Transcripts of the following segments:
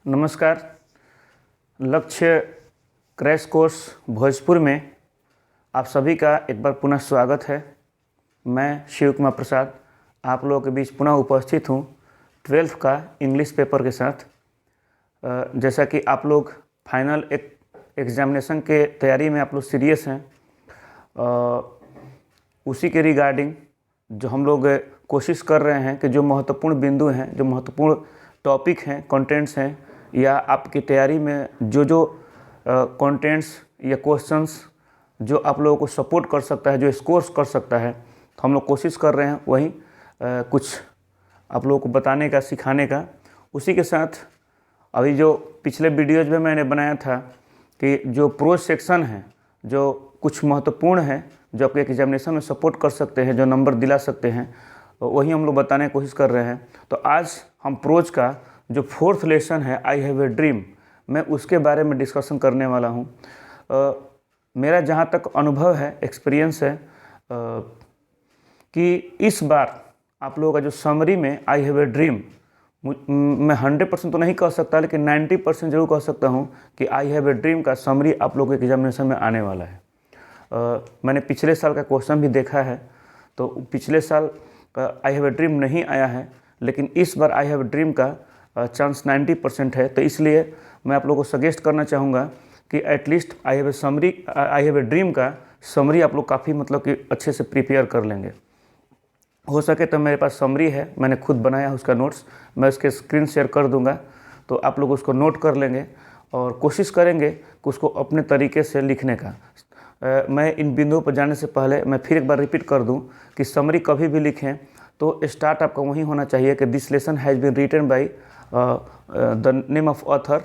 नमस्कार। लक्ष्य crash course Bhojpur में आप सभी का एक बार पुनः स्वागत है। मैं शिव कुमार प्रसाद आप लोगों के बीच पुनः उपस्थित हूँ 12th का इंग्लिश पेपर के साथ। जैसा कि आप लोग फाइनल एग्जामिनेशन के तैयारी में आप लोग सीरियस हैं, उसी के रिगार्डिंग जो हम लोग कोशिश कर रहे हैं कि जो महत्वपूर्ण बिंदु हैं, जो महत्वपूर्ण टॉपिक हैं, कंटेंट्स हैं, या आपकी तैयारी में जो कंटेंट्स या क्वेश्चंस जो आप लोगों को सपोर्ट कर सकता है, जो स्कोर्स कर सकता है, तो हम लोग कोशिश कर रहे हैं वही कुछ आप लोगों को बताने का, सिखाने का। उसी के साथ अभी जो पिछले वीडियोज में मैंने बनाया था कि जो प्रोज सेक्शन है, जो कुछ महत्वपूर्ण है, जो आपके एग्जामिनेशन में सपोर्ट कर सकते हैं, जो नंबर दिला सकते हैं, वही हम लोग बताने की कोशिश कर रहे हैं। तो आज हम प्रोज का जो 4th लेसन है, आई हैव ए ड्रीम, मैं उसके बारे में डिस्कशन करने वाला हूँ। मेरा जहाँ तक अनुभव है, एक्सपीरियंस है, कि इस बार आप लोगों का जो समरी में आई हैव ए ड्रीम, मैं 100% तो नहीं कह सकता, लेकिन 90% जरूर कह सकता हूँ कि आई हैव ए ड्रीम का समरी आप लोगों के एग्जामिनेशन में आने वाला है। मैंने पिछले साल का क्वेश्चन भी देखा है, तो पिछले साल आई हैव ए ड्रीम नहीं आया है, लेकिन इस बार आई हैव ए ड्रीम का चांस 90% है। तो इसलिए मैं आप लोगों को सजेस्ट करना चाहूँगा कि at least I have a dream का समरी आप लोग काफ़ी मतलब कि अच्छे से प्रिपेयर कर लेंगे। हो सके तो मेरे पास समरी है, मैंने खुद बनाया उसका नोट्स, मैं उसके स्क्रीन शेयर कर दूंगा, तो आप लोग उसको नोट कर लेंगे और कोशिश करेंगे कि उसको अपने तरीके से लिखने का। मैं इन बिंदुओं पर जाने से पहले मैं फिर एक बार रिपीट कर दूं कि समरी कभी भी लिखें तो स्टार्ट आपका वही होना चाहिए कि this lesson has been written by the name of author,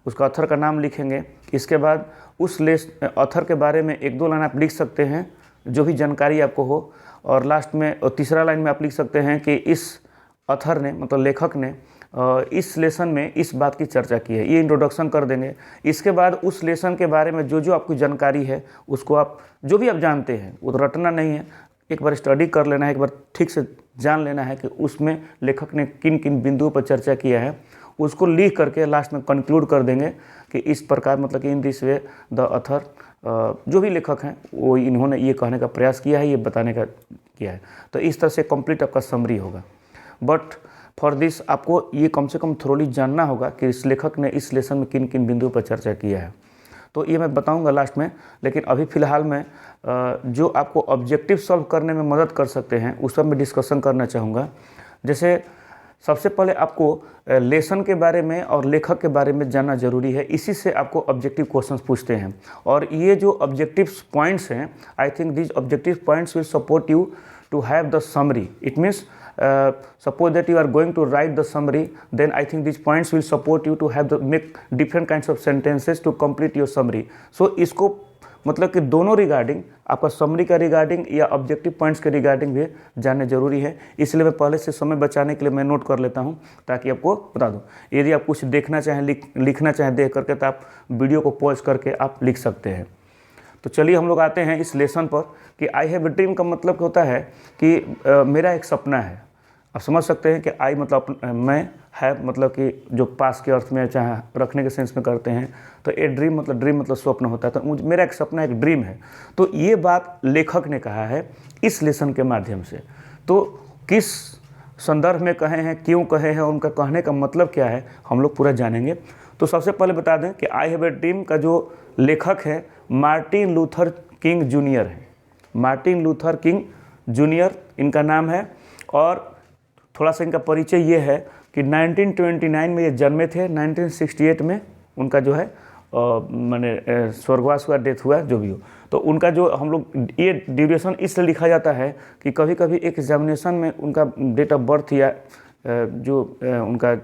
उसका ऑथर का नाम लिखेंगे। इसके बाद उस ऑथर के बारे में 1-2 लाइन आप लिख सकते हैं, जो भी जानकारी आपको हो, और लास्ट में तीसरा लाइन में आप लिख सकते हैं कि इस ऑथर ने, मतलब लेखक ने, इस लेसन में इस बात की चर्चा की है। ये इंट्रोडक्शन कर देंगे। इसके बाद उस लेसन के बारे में जो आपकी जानकारी है, उसको आप जो भी आप जानते हैं, वो तो रटना नहीं है, एक बार स्टडी कर लेना है, एक बार ठीक से जान लेना है कि उसमें लेखक ने किन किन बिंदुओं पर चर्चा किया है। उसको लिख करके लास्ट में कंक्लूड कर देंगे कि इस प्रकार, मतलब कि in this way the author, जो भी लेखक हैं वो इन्होंने ये कहने का प्रयास किया है, ये बताने का किया है। तो इस तरह से कंप्लीट आपका समरी होगा। बट फॉर दिस आपको ये कम से कम थोड़ी जानना होगा कि इस लेखक ने इस लेसन में किन किन बिंदुओं पर चर्चा किया है। तो ये मैं बताऊंगा लास्ट में, लेकिन अभी फ़िलहाल मैं जो आपको ऑब्जेक्टिव सॉल्व करने में मदद कर सकते हैं उस पर मैं डिस्कशन करना चाहूँगा। जैसे सबसे पहले आपको लेसन के बारे में और लेखक के बारे में जानना जरूरी है, इसी से आपको ऑब्जेक्टिव क्वेश्चंस पूछते हैं। और ये जो ऑब्जेक्टिव पॉइंट्स हैं, I think this objective points will support you to have the summary. It means suppose that you are going to write the summary, then I think these points will support you to have the make different kinds of sentences to complete your summary. So इसको मतलब कि दोनों regarding, आपका summary का regarding या objective points के regarding भी जानने जरूरी है। इसलिए मैं पहले से समय बचाने के लिए मैं नोट कर लेता हूं, ताकि आपको बता दूं। यदि आप कुछ देखना चाहें, लिखना चाहें देख करके, तो आप वीडियो को पॉज करके आप लिख सकते हैं। तो चलिए हम लोग आते हैं इस लेसन पर कि आई हैव ए ड्रीम का मतलब होता है कि मेरा एक सपना है। आप समझ सकते हैं कि आई मतलब मैं, है मतलब कि जो पास के अर्थ में चाहे रखने के सेंस में करते हैं, तो ए ड्रीम मतलब स्वप्न होता है। तो मेरा एक सपना, एक ड्रीम है। तो ये बात लेखक ने कहा है इस लेसन के माध्यम से। तो किस संदर्भ में कहे हैं, क्यों कहे हैं, उनका कहने का मतलब क्या है, हम लोग पूरा जानेंगे। तो सबसे पहले बता दें कि आई हैव ए ड्रीम का जो लेखक है मार्टिन लूथर किंग जूनियर है। मार्टिन लूथर किंग जूनियर इनका नाम है। और थोड़ा सा इनका परिचय ये है कि 1929 में ये जन्मे थे, 1968 में उनका जो है मैंने स्वर्गवास हुआ, डेथ हुआ, जो भी हो। तो उनका जो हम लोग ये ड्यूरेशन इसलिए लिखा जाता है कि कभी कभी एक एग्जामिनेशन में उनका डेट ऑफ बर्थ या जो उनका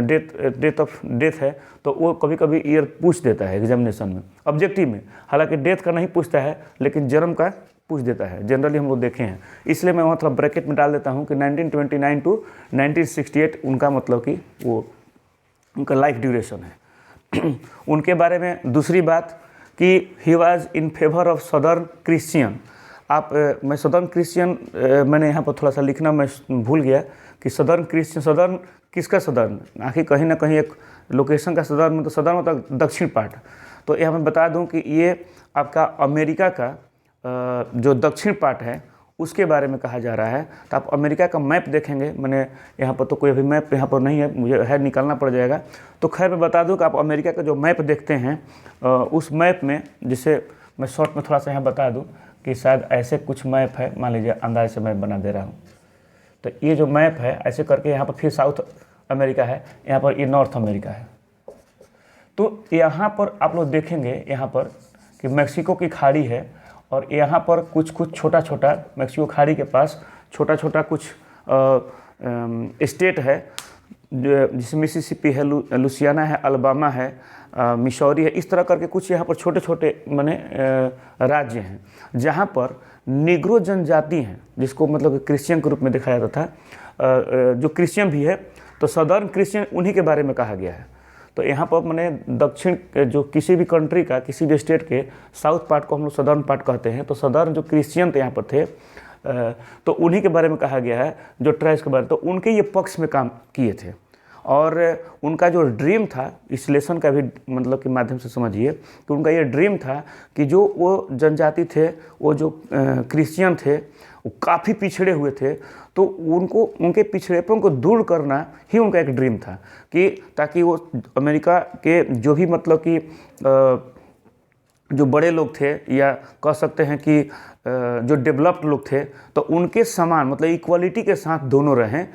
डेथ है, तो वो कभी कभी ईयर पूछ देता है एग्जामिनेशन में, ऑब्जेक्टिव में। हालांकि डेथ का नहीं पूछता है, लेकिन जन्म का पूछ देता है, जनरली हम लोग देखे हैं। इसलिए मैं वहाँ थोड़ा ब्रैकेट में डाल देता हूँ कि 1929 टू 1968 उनका मतलब कि वो उनका लाइफ ड्यूरेशन है। उनके बारे में दूसरी बात कि he was in favour of southern Christian. मैं सदर्न क्रिश्चियन मैंने यहाँ पर थोड़ा सा लिखना मैं भूल गया कि सदर्न क्रिश्चियन, सदर्न किसका सदर्न, आखिर कहीं ना कहीं एक लोकेशन का सदर्न मतलब दक्षिण पार्ट। तो यहाँ मैं बता दूँ कि ये आपका अमेरिका का जो दक्षिण पार्ट है उसके बारे में कहा जा रहा है। तो आप अमेरिका का मैप देखेंगे, मैंने यहाँ पर तो कोई अभी मैप यहाँ पर नहीं है, मुझे है निकालना पड़ जाएगा। तो खैर मैं बता दूँ कि आप अमेरिका का जो मैप देखते हैं उस मैप में, जिसे मैं शॉर्ट में थोड़ा सा यहाँ बता दूँ कि शायद ऐसे कुछ मैप है, मान लीजिए अंदाज से मैप बना दे रहा हूँ। तो ये जो मैप है ऐसे करके यहाँ पर फिर साउथ अमेरिका है, यहाँ पर ये नॉर्थ अमेरिका है। तो यहाँ पर आप लोग देखेंगे यहाँ पर कि मैक्सिको की खाड़ी है और यहाँ पर कुछ कुछ छोटा छोटा मैक्सिको खाड़ी के पास छोटा छोटा कुछ स्टेट है, जिसमें मिसिसिपी है, लुसियाना है, अल्बामा है, मिसौरी है, इस तरह करके कुछ यहाँ पर छोटे छोटे माने राज्य हैं जहाँ पर निग्रो जनजाति हैं, जिसको मतलब क्रिश्चियन के रूप में दिखाया जाता था। जो क्रिश्चियन भी है तो सदर्न क्रिश्चियन उन्हीं के बारे में कहा गया है। तो यहाँ पर मैंने दक्षिण जो किसी भी कंट्री का, किसी भी स्टेट के साउथ पार्ट को हम लोग सदर्न पार्ट कहते हैं। तो सदर्न जो क्रिश्चियन थे यहाँ पर थे, तो उन्हीं के बारे में कहा गया है, जो ट्राइब्स के बारे में। तो उनके ये पक्ष में काम किए थे और उनका जो ड्रीम था, इस लेसन का भी मतलब के माध्यम से समझिए कि उनका ये ड्रीम था कि जो वो जनजाति थे, वो जो क्रिश्चियन थे, वो काफ़ी पिछड़े हुए थे। तो उनको उनके पिछड़ेपन को दूर करना ही उनका एक ड्रीम था कि ताकि वो अमेरिका के जो भी मतलब कि जो बड़े लोग थे या कह सकते हैं कि जो डेवलप्ड लोग थे, तो उनके समान मतलब इक्वालिटी के साथ दोनों रहें।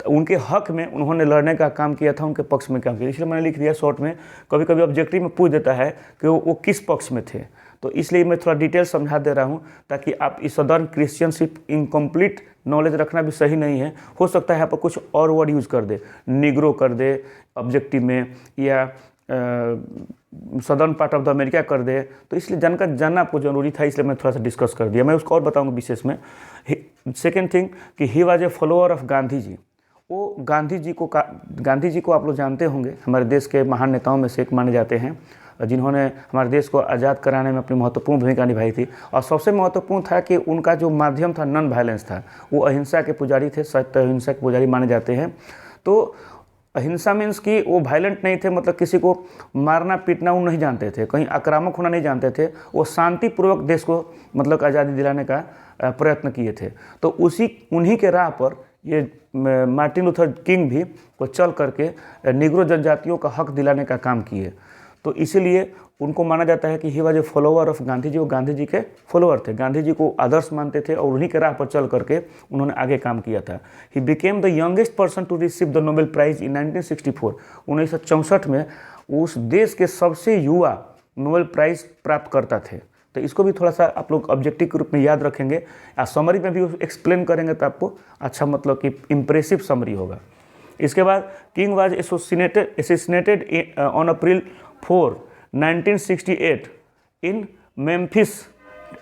उनके हक में उन्होंने लड़ने का काम किया था, उनके पक्ष में काम किया। इसलिए मैंने लिख दिया शॉर्ट में। कभी कभी ऑब्जेक्टिव में पूछ देता है कि वो किस पक्ष में थे, तो इसलिए मैं थोड़ा डिटेल समझा दे रहा हूँ ताकि आप इस सदर्न क्रिश्चियनशिप इनकम्प्लीट नॉलेज रखना भी सही नहीं है। हो सकता है यहाँ पर कुछ और वर्ड यूज़ कर दे, निग्रो कर दे ऑब्जेक्टिव में, या southern part of the America कर दे। तो इसलिए जानना आपको जरूरी था, इसलिए मैं थोड़ा सा डिस्कस कर दिया। मैं उसको और बताऊँगा विशेष में। सेकेंड थिंग कि he was a follower of Gandhi ji. वो गांधी जी को आप लोग जानते होंगे, हमारे देश के महान नेताओं में से एक माने जाते हैं, जिन्होंने हमारे देश को आज़ाद कराने में अपनी महत्वपूर्ण भूमिका निभाई थी। और सबसे महत्वपूर्ण था कि उनका जो माध्यम था नॉन वायलेंस था। वो अहिंसा के पुजारी थे, सत्य अहिंसा के पुजारी माने जाते हैं। तो अहिंसा मीन्स कि वो वायलेंट नहीं थे, मतलब किसी को मारना पीटना वो नहीं जानते थे, कहीं आक्रामक होना नहीं जानते थे। वो शांतिपूर्वक देश को मतलब आज़ादी दिलाने का प्रयत्न किए थे। तो उन्हीं के राह पर ये मार्टिन लूथर किंग भी को चल करके निग्रो जनजातियों का हक दिलाने का काम किए। तो इसीलिए उनको माना जाता है कि he was a follower of Gandhi ji. वो गांधी जी के फॉलोअर थे, गांधी जी को आदर्श मानते थे और उन्हीं के राह पर चल करके उन्होंने आगे काम किया था। He became the youngest person to receive the Nobel prize in 1964। 1964 में उस देश के सबसे युवा नोबेल प्राइज प्राप्त करता थे। तो इसको भी थोड़ा सा आप लोग ऑब्जेक्टिव के रूप में याद रखेंगे, या समरी में भी एक्सप्लेन करेंगे तो आपको अच्छा मतलब कि इम्प्रेसिव समरी होगा। इसके बाद King was assassinated on April 4, 1968 in Memphis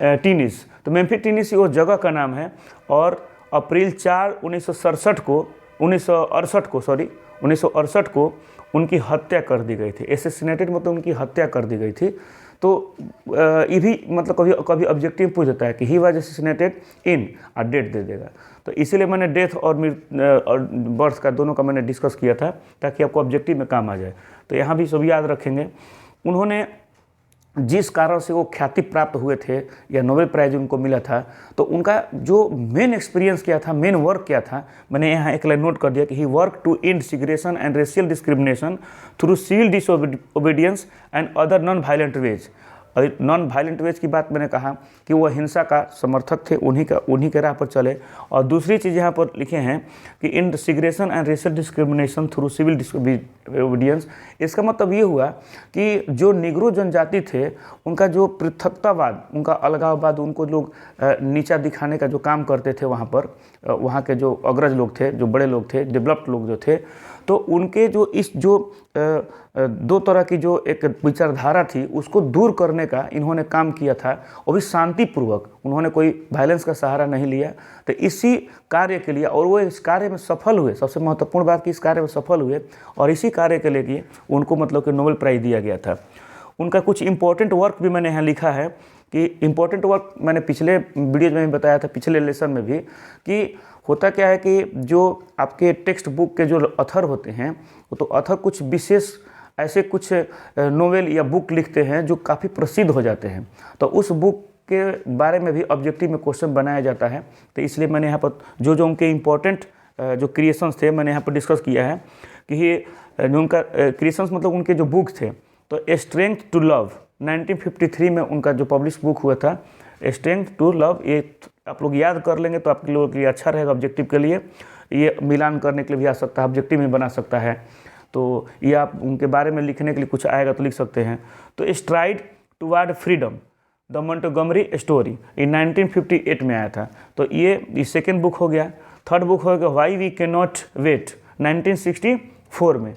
Tennessee. तो मेम्फिस टेनेसी वो जगह का नाम है। और अप्रैल 4, 1968 को उनकी हत्या कर दी गई थी। एसेसिनेटेड मतलब उनकी हत्या कर दी गई थी। तो ये भी मतलब कभी ऑब्जेक्टिव पूछ देता है कि ही वाज एसेसिनेटेड इन, और डेट दे देगा। तो इसीलिए मैंने डेथ और बर्थ का दोनों का मैंने डिस्कस किया था ताकि आपको ऑब्जेक्टिव में काम आ जाए। तो यहाँ भी सब याद रखेंगे। उन्होंने जिस कारण से वो ख्याति प्राप्त हुए थे या नोबेल प्राइज उनको मिला था, तो उनका जो मेन एक्सपीरियंस क्या था, मेन वर्क क्या था, मैंने यहाँ एक लाइन नोट कर दिया कि he work to end segregation and racial discrimination through civil disobedience and other non violent ways. और नॉन वायलेंट वेज की बात मैंने कहा कि वो अहिंसा का समर्थक थे, उन्हीं के राह पर चले। और दूसरी चीज़ यहाँ पर लिखे हैं कि in segregation and racial discrimination through civil disobedience. इसका मतलब ये हुआ कि जो निग्रो जनजाति थे उनका जो पृथकतावाद, उनका अलगाववाद, उनको लोग नीचा दिखाने का जो काम करते थे वहाँ पर, वहाँ के जो अग्रज लोग थे, जो बड़े लोग थे, डेवलप्ड लोग जो थे, तो उनके जो दो तरह की जो एक विचारधारा थी उसको दूर करने का इन्होंने काम किया था, वो भी शांतिपूर्वक। उन्होंने कोई वायलेंस का सहारा नहीं लिया। तो इसी कार्य के लिए, और वो इस कार्य में सफल हुए। सबसे महत्वपूर्ण बात कि इस कार्य में सफल हुए, और इसी कार्य के लिए उनको मतलब कि नोबेल प्राइज़ दिया गया था। उनका कुछ इंपॉर्टेंट वर्क भी मैंने यहाँ लिखा है कि इम्पोर्टेंट वर्क मैंने पिछले वीडियो में भी बताया था, पिछले लेसन में भी, कि होता क्या है कि जो आपके टेक्स्ट बुक के जो ऑथर होते हैं वो तो ऑथर कुछ विशेष ऐसे कुछ नोवेल या बुक लिखते हैं जो काफ़ी प्रसिद्ध हो जाते हैं, तो उस बुक के बारे में भी ऑब्जेक्टिव में क्वेश्चन बनाया जाता है। तो इसलिए मैंने यहाँ पर जो उनके इम्पोर्टेंट जो क्रिएशंस थे मैंने यहाँ पर डिस्कस किया है कि ये जो उनका क्रिएशंस मतलब उनके जो बुक थे, तो स्ट्रेंथ टू लव 1953 में उनका जो पब्लिश बुक हुआ था स्ट्रेंथ टू लव, ये आप लोग याद कर लेंगे तो आपके लोगों के लिए अच्छा रहेगा, ऑब्जेक्टिव के लिए ये मिलान करने के लिए भी आ सकता है, ऑब्जेक्टिव में बना सकता है। तो ये आप उनके बारे में लिखने के लिए कुछ आएगा तो लिख सकते हैं। तो STRIDE toward freedom the Montgomery story ये 1958 में आया था, तो ये सेकेंड बुक हो गया। थर्ड बुक हो गया why we can not wait 1964 में,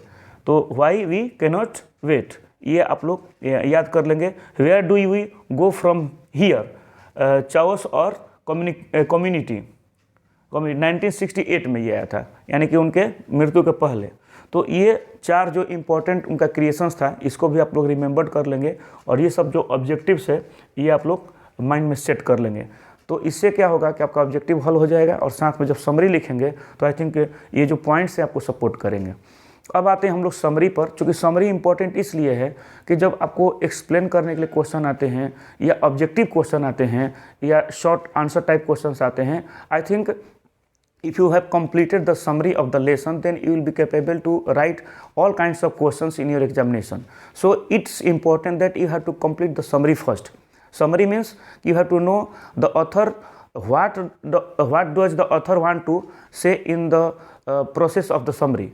तो why we can not wait ये आप लोग याद कर लेंगे। Where do we go from here chaos और कम्युनिटी 1968 में ये आया था, यानी कि उनके मृत्यु के पहले। तो ये चार जो इम्पोर्टेंट उनका क्रिएशंस था इसको भी आप लोग रिमेंबर कर लेंगे, और ये सब जो ऑब्जेक्टिव्स है ये आप लोग माइंड में सेट कर लेंगे। तो इससे क्या होगा कि आपका ऑब्जेक्टिव हल हो जाएगा, और साथ में जब समरी लिखेंगे तो आई थिंक ये जो पॉइंट्स हैं आपको सपोर्ट करेंगे। अब आते हैं हम लोग समरी पर। चूँकि समरी इंपॉर्टेंट इसलिए है कि जब आपको एक्सप्लेन करने के लिए क्वेश्चन आते हैं या ऑब्जेक्टिव क्वेश्चन आते हैं या शॉर्ट आंसर टाइप क्वेश्चन आते हैं, I think if you have completed the summary of the lesson, then you will be capable to write all kinds of questions in your examination. So it's important that you have to complete the summary first. Summary means you have to know the author, what does the author want to say in the process of the summary,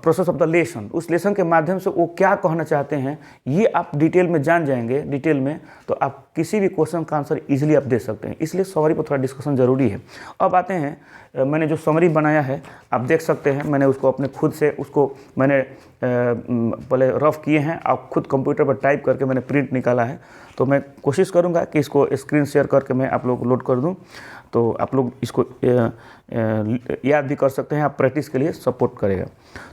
process of the lesson. उस lesson के माध्यम से वो क्या कहना चाहते हैं ये आप डिटेल में जान जाएंगे, डिटेल में, तो आप किसी भी क्वेश्चन का आंसर इजीली आप दे सकते हैं। इसलिए समरी पर थोड़ा डिस्कशन जरूरी है। अब आते हैं, मैंने जो समरी बनाया है आप देख सकते हैं, मैंने उसको अपने खुद से उसको मैंने पहले रफ किए हैं, आप खुद कंप्यूटर पर टाइप करके मैंने प्रिंट निकाला है। तो मैं कोशिश करूंगा कि इसको स्क्रीन शेयर करके मैं आप लोग को लोड कर दूं, तो आप लोग इसको याद भी कर सकते हैं, आप प्रैक्टिस के लिए सपोर्ट करेगा।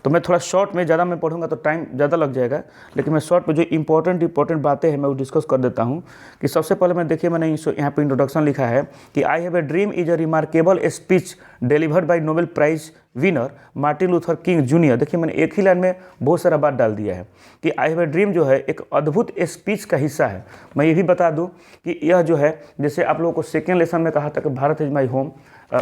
तो मैं थोड़ा शॉर्ट में, ज़्यादा मैं पढ़ूंगा तो टाइम ज़्यादा लग जाएगा, लेकिन मैं शॉर्ट में जो इंपॉर्टेंट बातें हैं मैं वो डिस्कस कर देता हूं। कि सबसे पहले मैं देखिए मैंने यहाँ पे इंट्रोडक्शन लिखा है कि I have a dream is a remarkable speech delivered by Nobel prize winner Martin Luther King junior. देखिए मैंने एक ही लाइन में बहुत सारा बात डाल दिया है कि आई हैव ए ड्रीम जो है एक अद्भुत स्पीच का हिस्सा है। मैं ये भी बता दूं कि यह जो है, जैसे आप लोगों को सेकेंड लेसन में कहा था कि भारत इज माई होम,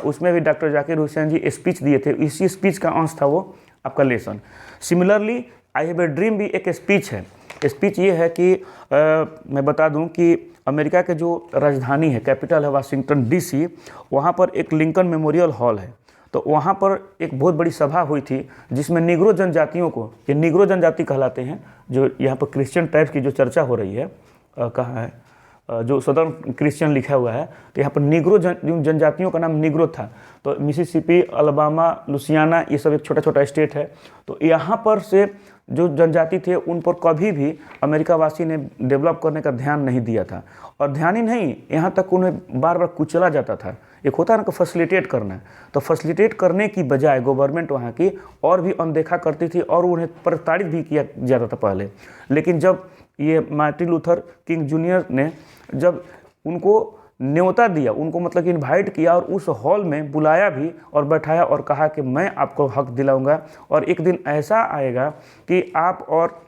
उसमें भी डॉक्टर जाकिर हुसैन जी स्पीच दिए थे, इसी स्पीच का अंश था वो आपका lesson. Similarly I have a dream भी एक स्पीच है। स्पीच ये है कि मैं बता दूं कि अमेरिका के जो राजधानी है, कैपिटल है वाशिंगटन DC, वहाँ पर एक लिंकन मेमोरियल हॉल है। तो वहाँ पर एक बहुत बड़ी सभा हुई थी जिसमें निग्रो जनजातियों को, ये निग्रो जनजाति कहलाते हैं, जो यहाँ पर क्रिश्चियन टाइप्स की जो चर्चा हो रही है, कहाँ है जो सदर्न क्रिश्चियन लिखा हुआ है, तो यहाँ पर निग्रो जनजातियों का नाम निग्रो था। तो मिसिसिपी, अलबामा, लुसियाना, ये सब एक छोटा छोटा स्टेट है। तो यहाँ पर से जो जनजाति थे उन पर कभी भी अमेरिका वासी ने डेवलप करने का ध्यान नहीं दिया था, और ध्यान ही नहीं, यहाँ तक उन्हें बार बार कुचला जाता था। एक होता है ना कि फैसिलिटेट करना, तो फैसिलिटेट करने की बजाय गवर्नमेंट वहाँ की और भी अनदेखा करती थी और उन्हें प्रताड़ित भी किया जाता था पहले। लेकिन जब ये मार्टिन लूथर किंग जूनियर ने जब उनको न्योता दिया, उनको मतलब कि इनवाइट किया और उस हॉल में बुलाया भी और बैठाया और कहा कि मैं आपको हक दिलाऊंगा, और एक दिन ऐसा आएगा कि आप और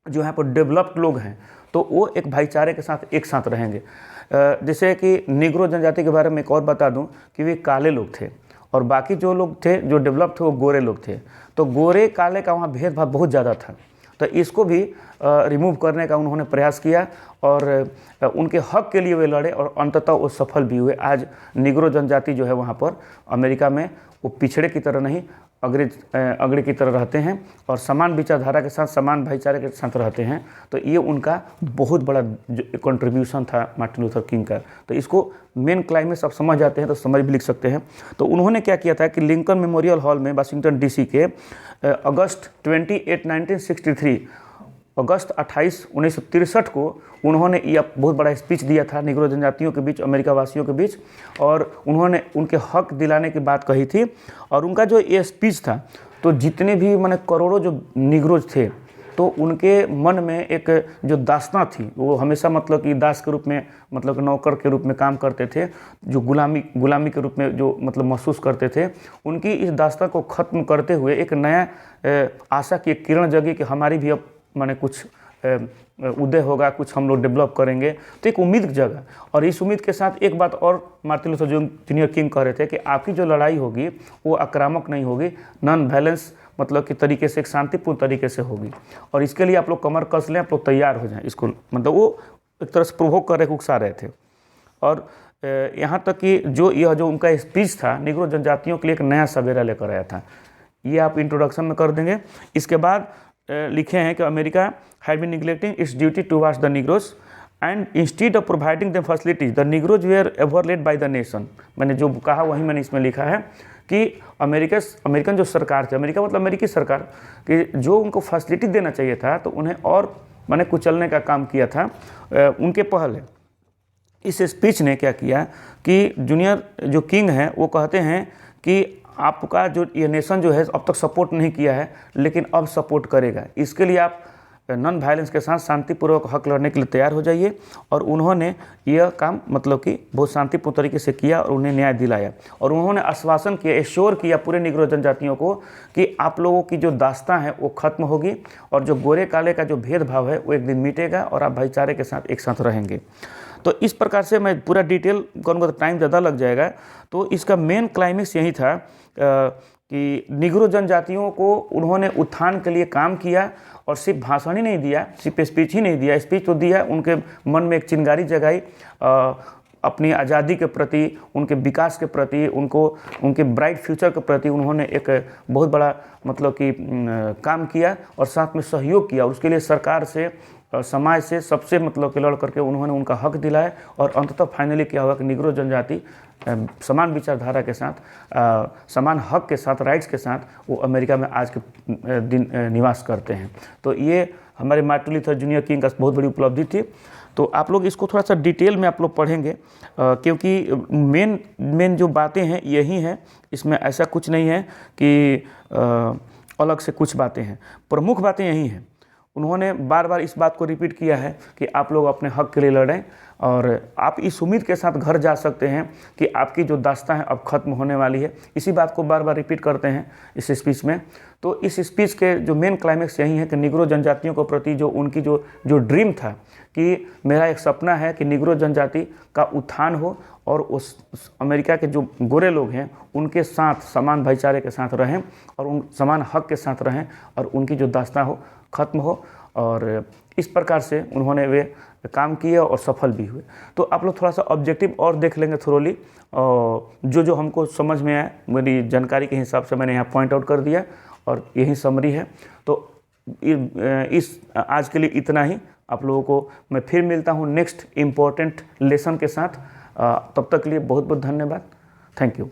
जो यहाँ पर डेवलप्ड लोग हैं तो वो एक भाईचारे के साथ एक साथ रहेंगे। जैसे कि निग्रो जनजाति के बारे में एक और बता दूं कि वे काले लोग थे और बाकी जो लोग थे जो डेवलप थे वो गोरे लोग थे। तो गोरे काले का वहाँ भेदभाव बहुत ज़्यादा था, तो इसको भी रिमूव करने का उन्होंने प्रयास किया और उनके हक के लिए वे लड़े और अंततः वो सफल भी हुए। आज निग्रो जनजाति जो है वहाँ पर अमेरिका में वो पिछड़े की तरह नहीं, अग्रे की तरह रहते हैं और समान विचारधारा के साथ, समान भाईचारे के साथ रहते हैं। तो ये उनका बहुत बड़ा कंट्रीब्यूशन था मार्टिन लूथर किंग का। तो इसको मेन क्लाइमेक्स आप समझ जाते हैं तो समझ भी लिख सकते हैं। तो उन्होंने क्या किया था कि लिंकन मेमोरियल हॉल में वाशिंगटन DC के अगस्त 28, 1963 अगस्त 28, 1963 को उन्होंने यह बहुत बड़ा स्पीच दिया था निग्रो जनजातियों के बीच, अमेरिका वासियों के बीच, और उन्होंने उनके हक दिलाने की बात कही थी। और उनका जो ये स्पीच था तो जितने भी माने करोड़ों जो निग्रोज थे तो उनके मन में एक जो दास्तां थी, वो हमेशा मतलब कि दास के रूप में, मतलब कि नौकर के रूप में काम करते थे, जो गुलामी के रूप में जो मतलब महसूस करते थे, उनकी इस दास्तां को ख़त्म करते हुए एक नया आशा की एक किरण जगी कि हमारी भी अब माने कुछ उदय होगा, कुछ हम लोग डेवलप करेंगे। तो एक उम्मीद जगा, और इस उम्मीद के साथ एक बात और मार्टिन लूथर जूनियर किंग कह रहे थे कि आपकी जो लड़ाई होगी वो आक्रामक नहीं होगी, नॉन वायलेंस मतलब कि तरीके से, एक शांतिपूर्ण तरीके से होगी, और इसके लिए आप लोग कमर कस लें, आप लोग तैयार हो जाएं। इसको मतलब वो एक तरह से प्रोवोक कर रहे, उकसा रहे थे। और यहाँ तक कि यह जो उनका स्पीच था निग्रो जनजातियों के लिए एक नया सवेरा लेकर आया था। ये आप इंट्रोडक्शन में कर देंगे। इसके बाद लिखे हैं कि America had been neglecting its duty towards the Negroes and instead of providing them facilities the Negroes were overlaid by the nation. मैंने जो कहा वही मैंने इसमें लिखा है कि अमेरिकन जो सरकार थी, अमेरिका मतलब अमेरिकी सरकार, कि जो उनको फैसिलिटी देना चाहिए था तो उन्हें और मैंने कुचलने का काम किया था उनके पहले। इस स्पीच ने क्या किया कि जूनियर जो किंग हैं वो कहते हैं कि आपका जो ये नेशन जो है अब तक सपोर्ट नहीं किया है, लेकिन अब सपोर्ट करेगा। इसके लिए आप नॉन वायलेंस के साथ शांतिपूर्वक हक लड़ने के लिए तैयार हो जाइए। और उन्होंने यह काम मतलब कि बहुत शांतिपूर्ण तरीके से किया और उन्हें न्याय दिलाया। और उन्होंने आश्वासन किया, एश्योर किया पूरे निग्रो जनजातियों को कि आप लोगों की जो दास्तां है वो खत्म होगी, और जो गोरे काले का जो भेदभाव है वो एक दिन मिटेगा, और आप भाईचारे के साथ एक साथ रहेंगे। तो इस प्रकार से मैं पूरा डिटेल करूँगा तो टाइम ज़्यादा लग जाएगा। तो इसका मेन क्लाइमेक्स यही था कि निग्रो जनजातियों को उन्होंने उत्थान के लिए काम किया, और सिर्फ भाषण ही नहीं दिया, सिर्फ स्पीच ही नहीं दिया, स्पीच तो दिया, उनके मन में एक चिंगारी जगाई अपनी आज़ादी के प्रति, उनके विकास के प्रति, उनके ब्राइट फ्यूचर के प्रति उन्होंने एक बहुत बड़ा मतलब कि काम किया, और साथ में सहयोग किया। और उसके लिए सरकार से, समाज से, सबसे मतलब कि लड़ करके उन्होंने उनका हक दिलाया। और अंततः फाइनली क्या हुआ कि निग्रो जनजाति समान विचारधारा के साथ, समान हक के साथ, राइट्स के साथ वो अमेरिका में आज के दिन निवास करते हैं। तो ये हमारे मार्टिन लूथर जूनियर किंग का बहुत बड़ी उपलब्धि थी। तो आप लोग इसको थोड़ा सा डिटेल में आप लोग पढ़ेंगे, क्योंकि मेन जो बातें हैं यही हैं, इसमें ऐसा कुछ नहीं है कि अलग से कुछ बातें हैं, प्रमुख बातें यही हैं। उन्होंने बार बार इस बात को रिपीट किया है कि आप लोग अपने हक के लिए लड़ें, और आप इस उम्मीद के साथ घर जा सकते हैं कि आपकी जो दास्तां है अब ख़त्म होने वाली है। इसी बात को बार बार रिपीट करते हैं इस स्पीच में। तो इस स्पीच के जो मेन क्लाइमेक्स यही है कि निग्रो जनजातियों को प्रति जो उनकी जो ड्रीम था कि मेरा एक सपना है कि निग्रो जनजाति का उत्थान हो, और उस अमेरिका के जो गोरे लोग हैं उनके साथ समान भाईचारे के साथ रहें, और उन समान हक के साथ रहें, और उनकी जो दास्तां हो ख़त्म हो। और इस प्रकार से उन्होंने वे काम किए और सफल भी हुए। तो आप लोग थोड़ा सा ऑब्जेक्टिव और देख लेंगे थोरोली, और जो हमको समझ में आया मेरी जानकारी के हिसाब से मैंने यहाँ पॉइंट आउट कर दिया, और यही समरी है। तो इस आज के लिए इतना ही। आप लोगों को मैं फिर मिलता हूँ नेक्स्ट इम्पोर्टेंट लेसन के साथ। तब तक के लिए बहुत बहुत धन्यवाद। Thank you.